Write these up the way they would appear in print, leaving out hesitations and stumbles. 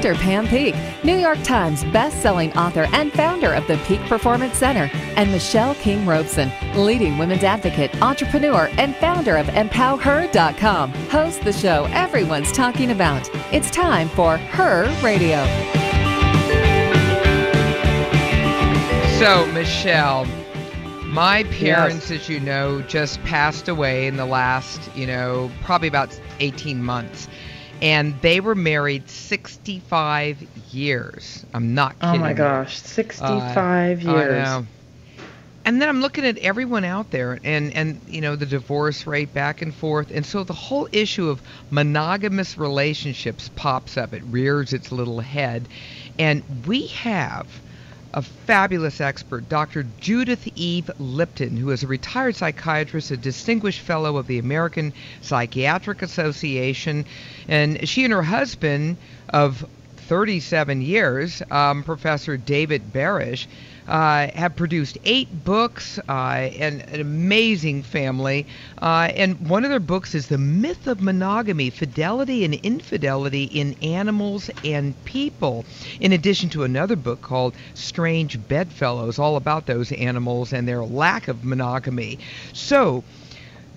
Dr. Pam Peak, New York Times best-selling author and founder of the Peak Performance Center, and Michelle King Robeson, leading women's advocate, entrepreneur, and founder of EmpowerHer.com, host the show everyone's talking about. It's time for Her Radio. So, Michelle, my parents, as you know, just passed away in the last, probably about 18 months. And they were married 65 years. I'm not kidding. Oh, my gosh. 65 years. I know. And then I'm looking at everyone out there and the divorce rate back and forth. And so the whole issue of monogamous relationships pops up. It rears its little head. And we have a fabulous expert, Dr. Judith Eve Lipton, who is a retired psychiatrist, a distinguished fellow of the American Psychiatric Association, and she and her husband of 37 years, Professor David Barish, have produced 8 books and an amazing family. And one of their books is The Myth of Monogamy, Fidelity and Infidelity in Animals and People, in addition to another book called Strange Bedfellows, all about those animals and their lack of monogamy. So,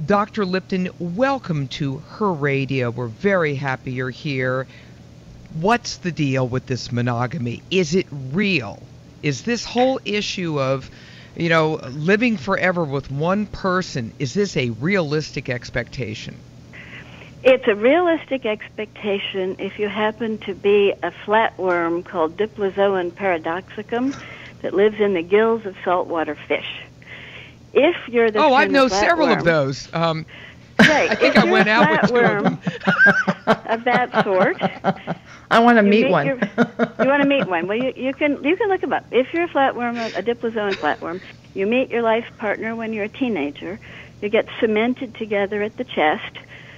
Dr. Lipton, welcome to Her Radio. We're very happy you're here. What's the deal with this monogamy? Is it real? Is this whole issue of, living forever with one person, is this a realistic expectation? It's a realistic expectation if you happen to be a flatworm called Diplozoan paradoxicum that lives in the gills of saltwater fish. If you're the I know several of those. Right. I think I went out with 2 of them. Of that sort. I want to meet one. You want to meet one? Well, you can look them up. If you're a flatworm, a diplozoan flatworm, you meet your life partner when you're a teenager. You get cemented together at the chest.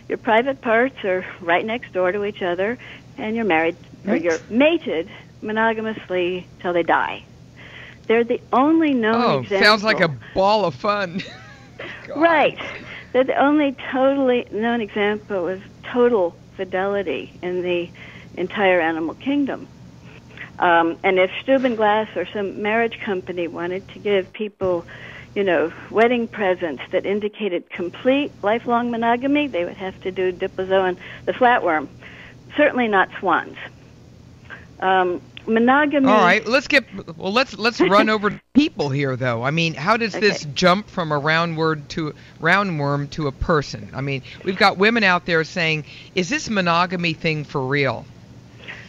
Your private parts are right next door to each other, and you're married or you're mated monogamously till they die. They're the only known example. Sounds like a ball of fun. Right. They're the only totally known example of total fidelity in the entire animal kingdom. And if Stubenglass or some marriage company wanted to give people, wedding presents that indicated complete lifelong monogamy, they would have to do Diplozoan, the flatworm. Certainly not swans. Monogamy. All right, let's run over people here, though. I mean, how does this jump from a roundworm to a person? I mean, we've got women out there saying, "Is this monogamy thing for real?"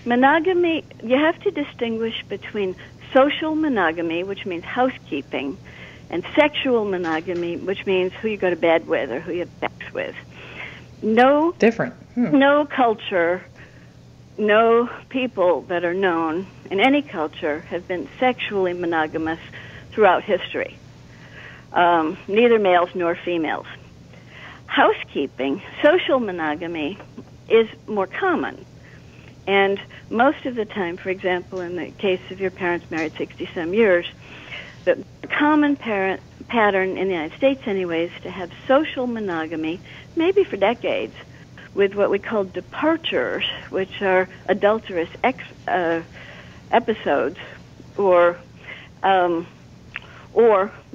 Monogamy, you have to distinguish between social monogamy, which means housekeeping, and sexual monogamy, which means who you go to bed with or who you have sex with. No culture, no people that are known in any culture have been sexually monogamous throughout history, neither males nor females. Housekeeping, social monogamy, is more common. And most of the time, for example, in the case of your parents married 60-some years, the common pattern in the United States anyways, to have social monogamy, maybe for decades, with what we call departures, which are adulterous episodes, or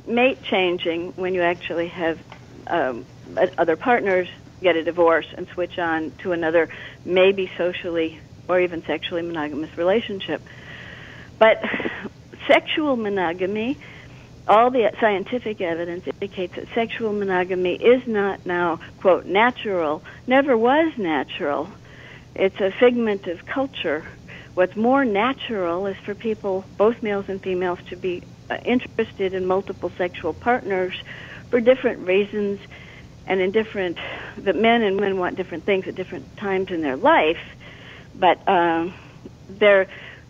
mate changing when you actually have other partners get a divorce and switch on to another, maybe socially or even sexually monogamous relationship. But sexual monogamy, all the scientific evidence indicates that sexual monogamy is not now, quote, natural, never was natural. It's a figment of culture. What's more natural is for people, both males and females, to be interested in multiple sexual partners for different reasons, and that men and women want different things at different times in their life. But there's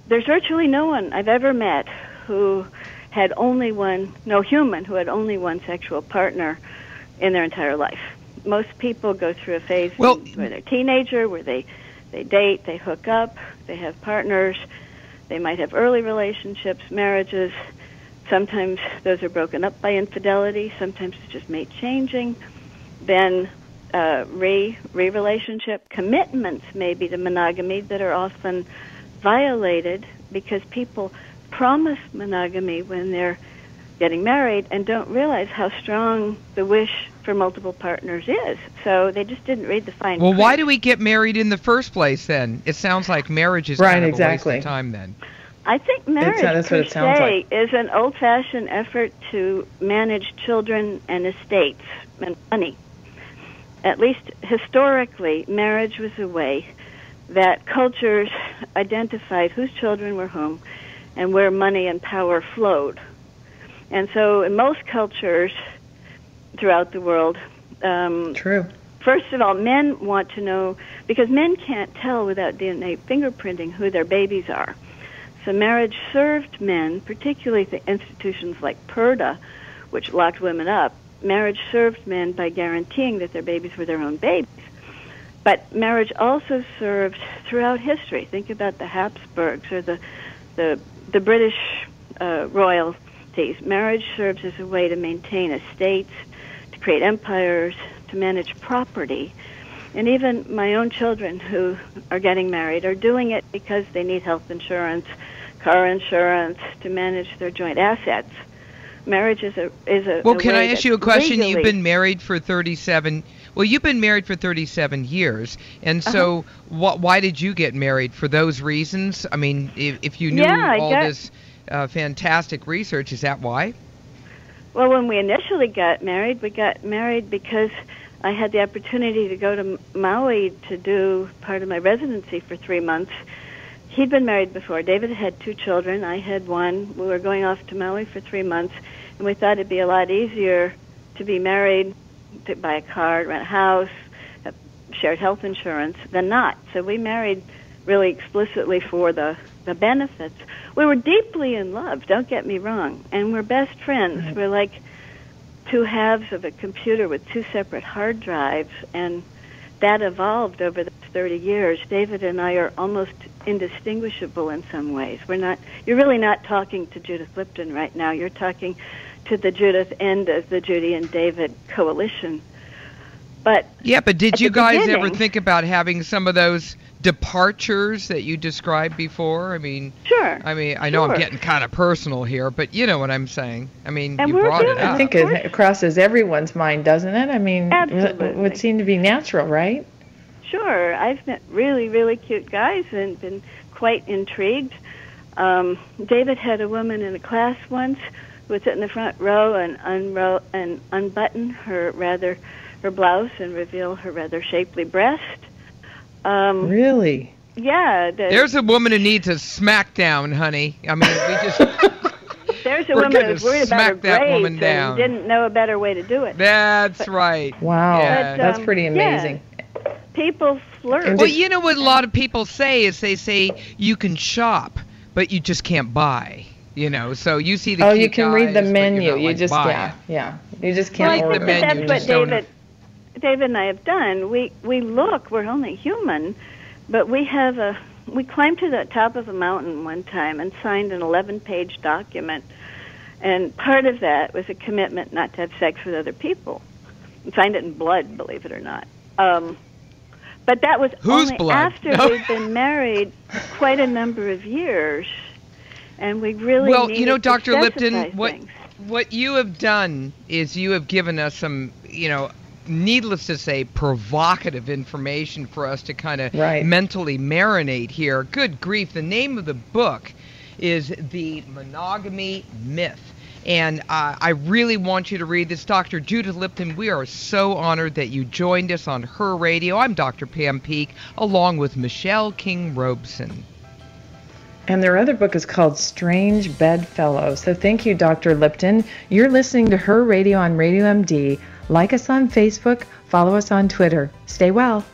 virtually no one I've ever met who had no human who had only one sexual partner in their entire life. Most people go through a phase where they're a teenager, where they date, they hook up, they have partners, they might have early relationships, marriages. Sometimes those are broken up by infidelity, sometimes it's just mate changing. Then re-relationship commitments maybe to monogamy that are often violated because people promise monogamy when they're getting married and don't realize how strong the wish for multiple partners is. So they just didn't read the fine print. Well, why do we get married in the first place then? It sounds like marriage is kind of a waste of time then. I think marriage per se is an old-fashioned effort to manage children and estates and money. At least historically, marriage was a way that cultures identified whose children were whom and where money and power flowed. And so in most cultures throughout the world, True. First of all, men want to know, because men can't tell without DNA fingerprinting who their babies are. So marriage served men, particularly the institutions like PERDA, which locked women up. Marriage served men by guaranteeing that their babies were their own babies. But marriage also served throughout history. Think about the Habsburgs or the British royalties. Marriage serves as a way to maintain estates, to create empires, to manage property. And even my own children who are getting married are doing it because they need health insurance, car insurance, to manage their joint assets. Marriage is a Well, can I ask you a question? Legally, You've been married for 37. Well, you've been married for 37 years, and so why did you get married? For those reasons? I mean, if you knew this fantastic research, is that why? Well, when we initially got married because I had the opportunity to go to Maui to do part of my residency for 3 months. He'd been married before. David had 2 children. I had 1. We were going off to Maui for 3 months, and we thought it'd be a lot easier to be married, to buy a car, rent a house, have shared health insurance, than not. So we married really explicitly for the benefits. We were deeply in love, don't get me wrong, and we're best friends. Right. We're like 2 halves of a computer with 2 separate hard drives, and that evolved over the 30 years. David and I are almost indistinguishable in some ways. You're really not talking to Judith Lipton right now. You're talking to the Judith end of the Judy and David coalition. But did you guys ever think about having some of those departures that you described before? I mean, sure. I mean, I know I'm getting kind of personal here, but you know what I'm saying. I mean, and you brought it up. I think it crosses everyone's mind, doesn't it? I mean, absolutely. It would seem to be natural, right? Sure. I've met really, really cute guys and been quite intrigued. David had a woman in a class once who would sit in the front row and unbutton her blouse and reveal her rather shapely breast. Really? Yeah. There's a woman who needs a smackdown, honey. I mean, we just... There's a woman who's worried about her grades and didn't know a better way to do it. That's right. Wow. Yeah. That's pretty amazing. Yeah. People flirt. Well, you know what a lot of people say is they say you can shop, but you just can't buy. You know, so you see the you can read the menu. You just buy. You just can't order the menu. That's what David and I have done. We look. We're only human, but we climbed to the top of a mountain one time and signed an 11-page document, and part of that was a commitment not to have sex with other people. We signed it in blood, believe it or not. But that was only after we'd been married quite a number of years, and we really needed Dr. to Lipton, things. what you have done is you have given us some, needless to say, provocative information for us to kind of mentally marinate here. Good grief! The name of the book is The Monogamy Myth. And I really want you to read this. Dr. Judith Lipton, we are so honored that you joined us on Her Radio. I'm Dr. Pam Peake, along with Michelle King-Robeson. And their other book is called Strange Bedfellow. So thank you, Dr. Lipton. You're listening to Her Radio on Radio MD. Like us on Facebook, follow us on Twitter. Stay well.